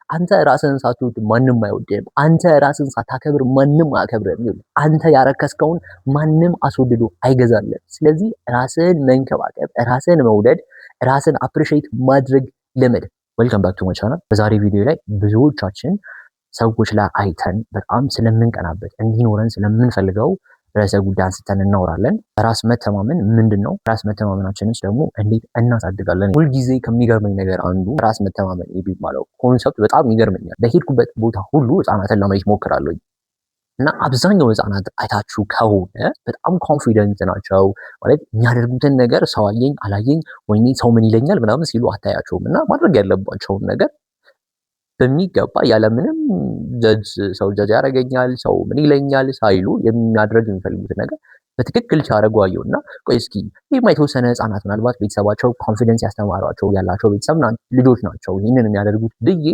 አንተ ራስህን ሳትወድ ማንም አይወድህም። አንተ ራስህን ሳታከብር ማንም አያከብርህም። አንተ ያረከስከውን ማንም አስወድዶ አይገዛልህም። ስለዚህ ራስህን መንከባከብ፣ ራስህን መውደድ፣ ራስህን አፕሪሺየት ማድረግ ልመድ። ዌልካም ባክ ቱ ማይ ቻናል። በዛሬ ቪዲዮ ላይ ብዙዎቻችን ሰዎች ላይ አይተን በጣም ስለምንቀናበት እንዲኖረን ስለምንፈልገው ርዕሰ ጉዳይ አንስተን እናወራለን። ራስ መተማመን ምንድን ነው? ራስ መተማመናችንስ ደግሞ እንዴት እናሳድጋለን? ሁልጊዜ ከሚገርመኝ ነገር አንዱ ራስ መተማመን የሚባለው ኮንሰፕት በጣም ይገርመኛል። በሄድኩበት ቦታ ሁሉ ህፃናትን ለማየት ሞክራለሁ እና አብዛኛው ህፃናት አይታችሁ ከሆነ በጣም ኮንፊደንት ናቸው። ማለት የሚያደርጉትን ነገር ሰው አየኝ አላየኝ ወይኔ ሰው ምን ይለኛል ምናምን ሲሉ አታያቸውም። እና ማድረግ ያለባቸውን ነገር በሚገባ ያለምንም ሰው ጀጅ ያደርገኛል ሰው ምን ይለኛል ሳይሉ የሚያደርግ የሚፈልጉትን ነገር በትክክል ሲያደርጉ አየሁና ቆይ እስኪ ይሄማ የተወሰነ ህፃናት ምናልባት ቤተሰባቸው ኮንፊደንስ ያስተማሯቸው ያላቸው ቤተሰብ ልጆች ናቸው ይህንን የሚያደርጉት ብዬ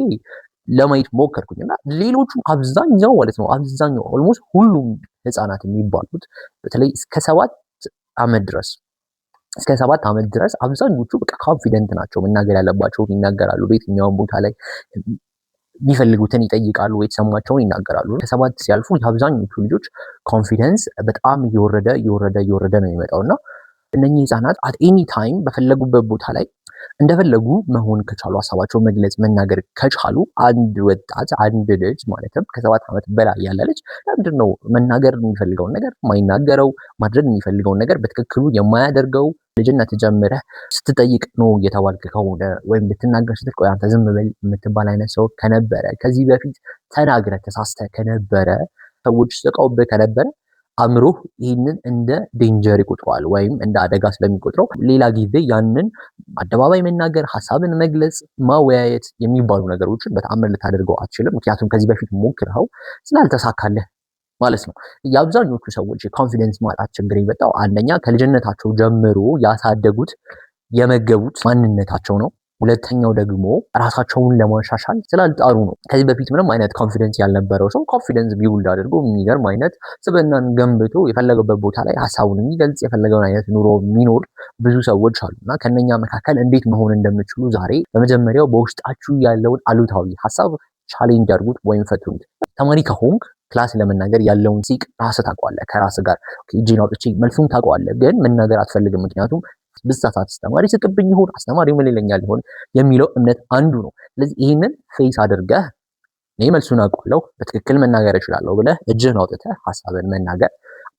ለማየት ሞከርኩኝና ሌሎቹ አብዛኛው ማለት ነው አብዛኛው ኦልሞስት ሁሉም ህፃናት የሚባሉት በተለይ እስከ 7 ዓመት ድረስ አብዛኞቹ በቃ ኮንፊደንት ናቸው። መናገር ያለባቸውን ይናገራሉ። በየትኛውም ቦታ ላይ የሚፈልጉትን ይጠይቃሉ፣ የተሰማቸውን ይናገራሉ። ከ7 ሲያልፉ የአብዛኞቹ ልጆች ኮንፊደንስ በጣም እየወረደ ነው የሚመጣውና እነኚህ ህፃናት አት ኤኒ ታይም በፈለጉበት ቦታ ላይ እንደፈለጉ መሆን ከቻሉ ሀሳባቸው መግለጽ መናገር ከቻሉ አንድ ወጣት አንድ ልጅ ማለትም ከ7 ዓመት በላይ ያለ ልጅ ለምንድን ነው መናገር የሚፈልገውን ነገር ማይናገረው? ማድረግ የሚፈልገውን ነገር በትክክሉ የማያደርገው? ልጅነት ጀምረህ ስትጠይቅ ነው እየተባልክ ከሆነ ወይም ልትናገር ስትል ቆይ አንተ ዝም በል የምትባል አይነት ሰው ከነበረ ከዚህ በፊት ተናግረህ ተሳስተህ ከነበረ ሰዎች ስቀውብህ ከነበረ አእምሮህ ይህንን እንደ ዴንጀር ይቆጥረዋል ወይም እንደ አደጋ ስለሚቆጥረው ሌላ ጊዜ ያንን አደባባይ መናገር፣ ሀሳብን መግለጽ፣ ማወያየት የሚባሉ ነገሮችን በተአምር ልታደርገው አትችልም። ምክንያቱም ከዚህ በፊት ሞክረኸው ስላልተሳካለህ ማለት ነው። የአብዛኞቹ ሰዎች የኮንፊደንስ ማጣት ችግር የመጣው አንደኛ ከልጅነታቸው ጀምሮ ያሳደጉት የመገቡት ማንነታቸው ነው። ሁለተኛው ደግሞ ራሳቸውን ለማሻሻል ስላልጣሩ ነው። ከዚህ በፊት ምንም አይነት ኮንፊደንስ ያልነበረው ሰው ኮንፊደንስ ቢውልድ አድርጎ የሚገርም አይነት ስብዕናን ገንብቶ የፈለገበት ቦታ ላይ ሀሳቡን የሚገልጽ የፈለገውን አይነት ኑሮ የሚኖር ብዙ ሰዎች አሉና ከነኛ መካከል እንዴት መሆን እንደምችሉ ዛሬ በመጀመሪያው በውስጣችሁ ያለውን አሉታዊ ሀሳብ ቻሌንጅ አድርጉት ወይም ፈትኑት። ተማሪ ከሆንክ ክላስ ለመናገር ያለውን ሲቅ ራስህ ታውቀዋለህ። ከራስህ ጋር እጄን አውጥቼ መልሱን ታውቀዋለህ፣ ግን መናገር አትፈልግም። ምክንያቱም ብዛታት አስተማሪ ስቅብኝ ይሆን አስተማሪ ምን ይለኛል ይሆን የሚለው እምነት አንዱ ነው። ስለዚህ ይህንን ፌስ አድርገህ እኔ መልሱን አውቀዋለሁ በትክክል መናገር እችላለሁ ብለህ እጅህን አውጥተህ ሀሳብን መናገር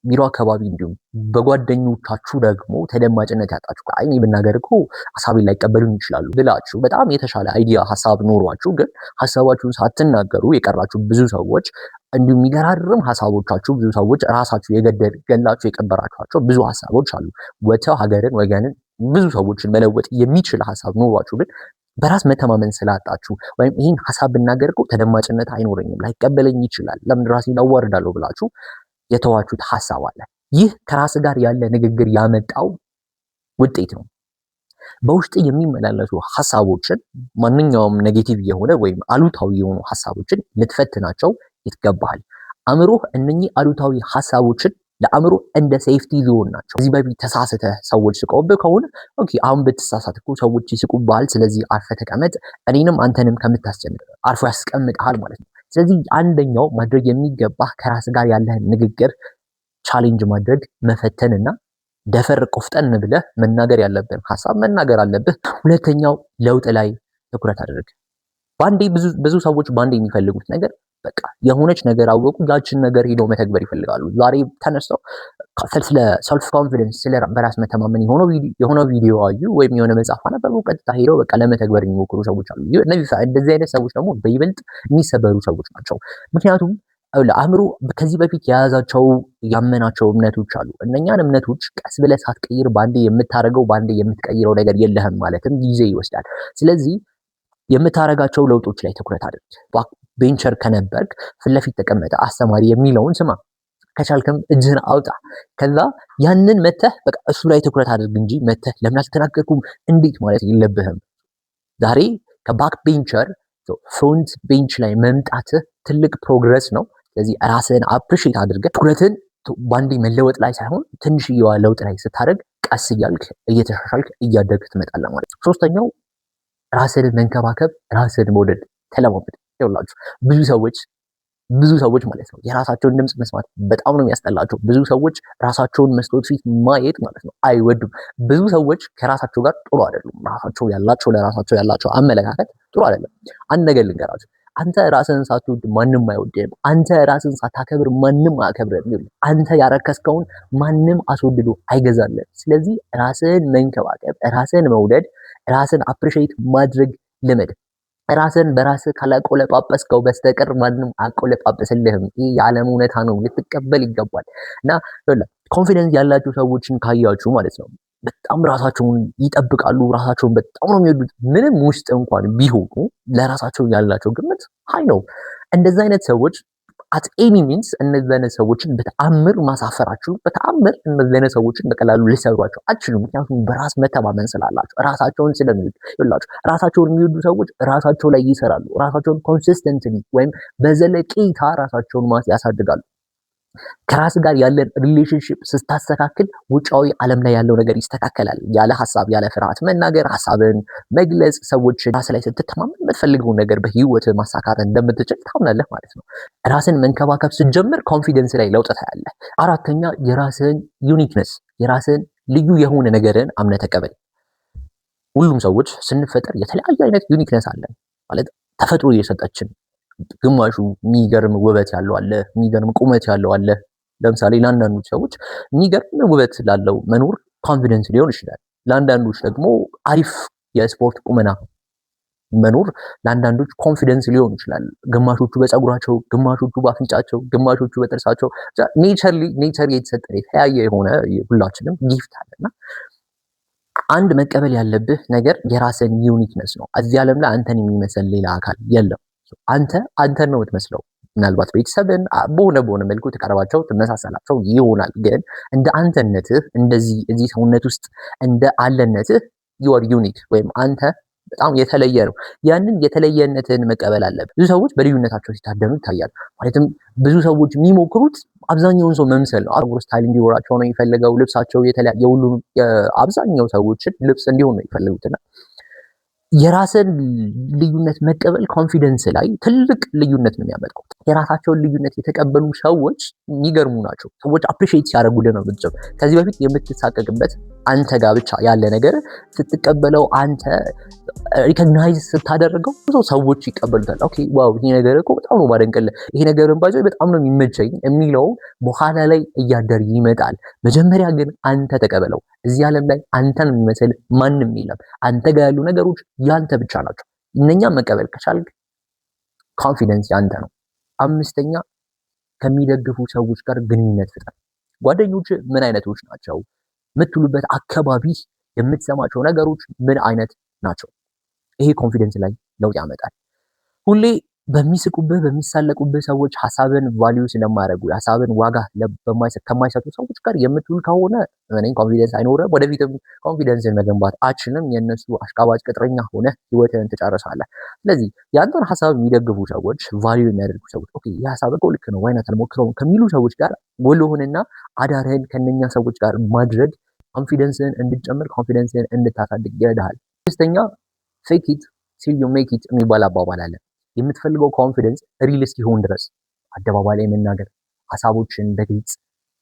ቢሮ አካባቢ እንዲሁም በጓደኞቻችሁ ደግሞ ተደማጭነት ያጣችሁ አይ እኔ ብናገር እኮ ሀሳቤን ላይቀበሉኝ ይችላሉ ብላችሁ በጣም የተሻለ አይዲያ ሀሳብ ኖሯችሁ ግን ሀሳባችሁን ሳትናገሩ የቀራችሁ ብዙ ሰዎች እንዲሁም የሚገራርም ሀሳቦቻችሁ ብዙ ሰዎች ራሳችሁ የገላችሁ የቀበራችኋቸው ብዙ ሀሳቦች አሉ። ወጥተው ሀገርን ወገንን ብዙ ሰዎችን መለወጥ የሚችል ሀሳብ ኖሯችሁ ግን በራስ መተማመን ስላጣችሁ ወይም ይህን ሀሳብ ብናገር እኮ ተደማጭነት አይኖረኝም ላይቀበለኝ ይችላል ለምን ራሴን አዋርዳለሁ ብላችሁ የተዋችሁት ሀሳብ አለ። ይህ ከራስ ጋር ያለ ንግግር ያመጣው ውጤት ነው። በውስጥ የሚመላለሱ ሀሳቦችን ማንኛውም ኔጌቲቭ የሆነ ወይም አሉታዊ የሆኑ ሀሳቦችን ልትፈትናቸው ይገባል። አእምሮህ እነኚህ አሉታዊ ሀሳቦችን ለአእምሮ እንደ ሴፍቲ ዞን ናቸው። ከዚህ በፊት ተሳስተህ ሰዎች ስቀውብህ ከሆነ ኦኬ አሁን ብትሳሳት እኮ ሰዎች ይስቁብሃል፣ ስለዚህ አርፈህ ተቀመጥ፣ እኔንም አንተንም ከምታስጨንቅ አርፎ ያስቀምጥሃል ማለት ነው። ስለዚህ አንደኛው ማድረግ የሚገባህ ከራስ ጋር ያለህን ንግግር ቻሌንጅ ማድረግ መፈተንና ደፈር ቆፍጠን ብለህ መናገር ያለብን ሀሳብ መናገር አለብህ። ሁለተኛው ለውጥ ላይ ትኩረት አድርግ። ባንዴ ብዙ ሰዎች ባንዴ የሚፈልጉት ነገር በቃ የሆነች ነገር አወቁ ያችን ነገር ሄደው መተግበር ይፈልጋሉ። ዛሬ ተነስተው ስለ ሰልፍ ኮንፊደንስ ስለ በራስ መተማመን የሆነ ቪዲዮ አዩ ወይም የሆነ መጽሐፍ አነበቡ ቀጥታ ሄደው በቃ ለመተግበር የሚሞክሩ ሰዎች አሉ። እንደዚህ አይነት ሰዎች ደግሞ በይበልጥ የሚሰበሩ ሰዎች ናቸው። ምክንያቱም ለአእምሮ ከዚህ በፊት የያዛቸው ያመናቸው እምነቶች አሉ። እነኛን እምነቶች ቀስ ብለህ ሳትቀይር ባንዴ የምታረገው ባንዴ የምትቀይረው ነገር የለህም ማለትም ጊዜ ይወስዳል። ስለዚህ የምታረጋቸው ለውጦች ላይ ትኩረት አድርግ። ቤንቸር ከነበርክ ፊት ለፊት ተቀመጠ አስተማሪ የሚለውን ስማ። ከቻልክም እጅህን አውጣ። ከዛ ያንን መተህ በቃ እሱ ላይ ትኩረት አድርግ እንጂ መተህ ለምን አልተናገርኩም እንዴት ማለት የለብህም። ዛሬ ከባክ ቤንቸር ፍሮንት ቤንች ላይ መምጣትህ ትልቅ ፕሮግረስ ነው። ስለዚህ ራስህን አፕሪሺየት አድርገህ ትኩረትን ባንዴ መለወጥ ላይ ሳይሆን ትንሽዬዋ ለውጥ ላይ ስታደርግ ቀስ እያልክ እየተሻሻልክ እያደግክ ትመጣለህ ማለት ነው። ሶስተኛው ራስህን መንከባከብ፣ ራስህን መውደድ ተለማመድ። ይኸውላችሁ ብዙ ሰዎች ማለት ነው የራሳቸውን ድምፅ መስማት በጣም ነው የሚያስጠላቸው። ብዙ ሰዎች ራሳቸውን መስታወት ፊት ማየት ማለት ነው አይወዱም። ብዙ ሰዎች ከራሳቸው ጋር ጥሩ አይደሉም። ለራሳቸው ያላቸው አመለካከት ጥሩ አይደለም። አንድ ነገር ልንገራችሁ፣ አንተ ራስህን ሳትወድ ማንም አይወድህም። አንተ ራስህን ሳታከብር ማንም አያከብርህም። አንተ ያረከስከውን ማንም አስወድዶ አይገዛልህም። ስለዚህ ራስህን መንከባከብ፣ ራስህን መውደድ፣ ራስህን አፕሪሺየት ማድረግ ልመድ። ራስን በራስህ ካላቆለጳጰስከው በስተቀር ማንም አቆለጳጰስልህም። ይህ የዓለም እውነታ ነው፣ ልትቀበል ይገባል። እና ኮንፊደንስ ያላቸው ሰዎችን ካያችሁ ማለት ነው በጣም ራሳቸውን ይጠብቃሉ። ራሳቸውን በጣም ነው የሚወዱት። ምንም ውስጥ እንኳን ቢሆኑ ለራሳቸው ያላቸው ግምት ሀይ ነው። እንደዚህ አይነት ሰዎች አት ኤኒ ሚንስ እነዚህ አይነት ሰዎችን በተአምር ማሳፈራችሁ፣ በተአምር እነዚህ አይነት ሰዎችን በቀላሉ ሊሰሯቸው አትችሉም። ምክንያቱም በራስ መተማመን ስላላቸው፣ ራሳቸውን ስለሚወዱ። ይላችሁ ራሳቸውን የሚወዱ ሰዎች ራሳቸው ላይ ይሰራሉ። ራሳቸውን ኮንሲስተንትሊ ወይም በዘለቄታ ራሳቸውን ያሳድጋሉ። ከራስ ጋር ያለን ሪሌሽንሽፕ ስታስተካክል ውጫዊ ዓለም ላይ ያለው ነገር ይስተካከላል። ያለ ሀሳብ ያለ ፍርሃት መናገር፣ ሀሳብን መግለጽ፣ ሰዎችን ራስ ላይ ስትተማመን የምትፈልገውን ነገር በህይወት ማሳካት እንደምትችል ታምናለህ ማለት ነው። ራስን መንከባከብ ስትጀምር ኮንፊደንስ ላይ ለውጥ ታያለህ። አራተኛ የራስን ዩኒክነስ፣ የራስን ልዩ የሆነ ነገርን አምነህ ተቀበል። ሁሉም ሰዎች ስንፈጠር የተለያዩ አይነት ዩኒክነስ አለን ማለት ተፈጥሮ እየሰጠችን ግማሹ የሚገርም ውበት ያለው አለ፣ የሚገርም ቁመት ያለው አለ። ለምሳሌ ለአንዳንዶች ሰዎች የሚገርም ውበት ላለው መኖር ኮንፊደንስ ሊሆን ይችላል። ለአንዳንዶች ደግሞ አሪፍ የስፖርት ቁመና መኖር ለአንዳንዶች ኮንፊደንስ ሊሆን ይችላል። ግማሾቹ በፀጉራቸው፣ ግማሾቹ በአፍንጫቸው፣ ግማሾቹ በጥርሳቸው። ኔቸር የተሰጠ የተለያየ የሆነ ሁላችንም ጊፍት አለና አንድ መቀበል ያለብህ ነገር የራስን ዩኒክነስ ነው። እዚህ ዓለም ላይ አንተን የሚመስል ሌላ አካል የለም። አንተን ነው የምትመስለው። ምናልባት ቤተሰብን በሆነ መልኩ ተቀርባቸው ትመሳሰላቸው ይሆናል። ግን እንደ አንተነትህ እዚህ ሰውነት ውስጥ እንደ አለነትህ ዩር ዩኒክ ወይም አንተ በጣም የተለየ ነው። ያንን የተለየነትን መቀበል አለብህ። ብዙ ሰዎች በልዩነታቸው ሲታደኑ ይታያል። ማለትም ብዙ ሰዎች የሚሞክሩት አብዛኛውን ሰው መምሰል ነው። አብሮ ስታይል እንዲኖራቸው ነው የሚፈልገው። ልብሳቸው የተለያየ የሁሉም የአብዛኛው ሰዎችን ልብስ እንዲሆን ነው የሚፈልጉትና የራስን ልዩነት መቀበል ኮንፊደንስ ላይ ትልቅ ልዩነት ነው የሚያመጣው። የራሳቸውን ልዩነት የተቀበሉ ሰዎች የሚገርሙ ናቸው። ሰዎች አፕሪሺየት ሲያደርጉልህ ነው የምትጀምረው። ከዚህ በፊት የምትሳቀቅበት አንተ ጋር ብቻ ያለ ነገር ስትቀበለው፣ አንተ ሪኮግናይዝ ስታደርገው ሰዎች ይቀበሉታል። ኦኬ ዋው፣ ይሄ ነገር እኮ በጣም ነው ማደንቀልህ፣ ይሄ ነገርን ባይዘው በጣም ነው የሚመቸኝ የሚለው በኋላ ላይ እያደር ይመጣል። መጀመሪያ ግን አንተ ተቀበለው። እዚህ ዓለም ላይ አንተን የሚመስል ማንም የለም። አንተ ጋር ያሉ ነገሮች ያንተ ብቻ ናቸው። እነኛም መቀበል ከቻልክ ኮንፊደንስ ያንተ ነው። አምስተኛ ከሚደግፉ ሰዎች ጋር ግንኙነት ፍጠር። ጓደኞች ምን አይነቶች ናቸው? የምትውሉበት አካባቢ የምትሰማቸው ነገሮች ምን አይነት ናቸው? ይሄ ኮንፊደንስ ላይ ለውጥ ያመጣል። ሁሌ በሚስቁብህ በሚሳለቁብህ ሰዎች ሀሳብን ቫልዩ ስለማያደርጉ ሀሳብን ዋጋ ከማይሰጡ ሰዎች ጋር የምትውል ከሆነ ኮንፊደንስ አይኖርም። ወደፊትም ኮንፊደንስን መገንባት አችልም። የእነሱ አሽቃባጭ ቅጥረኛ ሆነ ህይወትን ትጨርሳለህ። ስለዚህ የአንተን ሀሳብ የሚደግፉ ሰዎች፣ ቫልዩ የሚያደርጉ ሰዎች፣ ኦኬ ይህ ሀሳብ እኮ ልክ ነው ዋይናት አልሞክረውም ከሚሉ ሰዎች ጋር ውሎህንና አዳርህን ከነኛ ሰዎች ጋር ማድረግ ኮንፊደንስን እንድጨምር ኮንፊደንስን እንድታሳድግ ይረዳሃል። ስድስተኛ ፌክ ኢት ቲል ዩ ሜክ ኢት የሚባል አባባል አለ። የምትፈልገው ኮንፊደንስ ሪል እስኪሆን ድረስ አደባባይ ላይ መናገር፣ ሀሳቦችን በግልጽ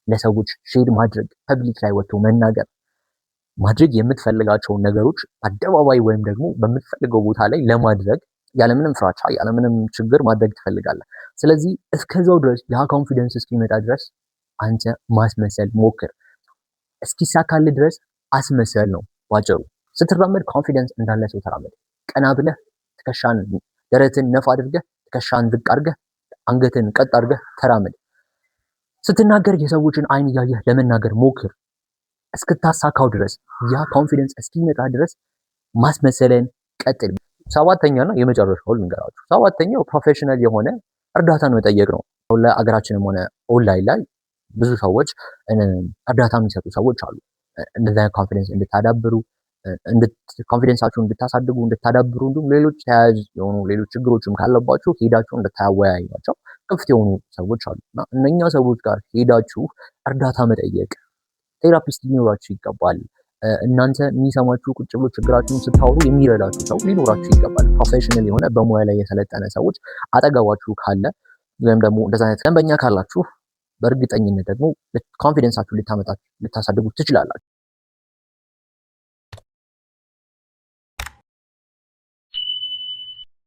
ለሰዎች ሼር ማድረግ፣ ፐብሊክ ላይ ወጥቶ መናገር፣ ማድረግ የምትፈልጋቸውን ነገሮች አደባባይ ወይም ደግሞ በምትፈልገው ቦታ ላይ ለማድረግ ያለምንም ፍራቻ ያለምንም ችግር ማድረግ ትፈልጋለህ። ስለዚህ እስከዛው ድረስ ያ ኮንፊደንስ እስኪመጣ ድረስ አንተ ማስመሰል ሞክር። እስኪሳካልህ ድረስ አስመሰል ነው ባጭሩ። ስትራመድ ኮንፊደንስ እንዳለ ሰው ተራመድ። ቀና ብለህ ትከሻን ደረትን ነፍ አድርገህ ትከሻን ዝቅ አድርገህ አንገትን ቀጥ አድርገህ ተራመድ። ስትናገር የሰዎችን አይን እያየህ ለመናገር ሞክር። እስክታሳካው ድረስ ያ ኮንፊደንስ እስኪመጣ ድረስ ማስመሰልን ቀጥል። ሰባተኛና የመጨረሻው ልንገራችሁ። ሰባተኛው ፕሮፌሽናል የሆነ እርዳታን መጠየቅ ነው። ለአገራችንም ሆነ ኦንላይን ላይ ብዙ ሰዎች እርዳታ የሚሰጡ ሰዎች አሉ። እንደዛ ኮንፊደንስ እንድታዳብሩ ኮንፊደንሳችሁን እንድታሳድጉ እንድታዳብሩ፣ እንዲሁም ሌሎች ተያያዥ የሆኑ ሌሎች ችግሮችም ካለባችሁ ሄዳችሁ እንድታወያዩቸው ክፍት የሆኑ ሰዎች አሉ እና እነኛ ሰዎች ጋር ሄዳችሁ እርዳታ መጠየቅ፣ ቴራፒስት ሊኖራችሁ ይገባል። እናንተ የሚሰማችሁ ቁጭ ብሎ ችግራችሁን ስታወሩ የሚረዳችሁ ሰው ሊኖራችሁ ይገባል። ፕሮፌሽናል የሆነ በሙያ ላይ የሰለጠነ ሰዎች አጠገባችሁ ካለ ወይም ደግሞ እንደዛ አይነት ደንበኛ ካላችሁ በእርግጠኝነት ደግሞ ኮንፊደንሳችሁ ልታሳድጉ ትችላላችሁ።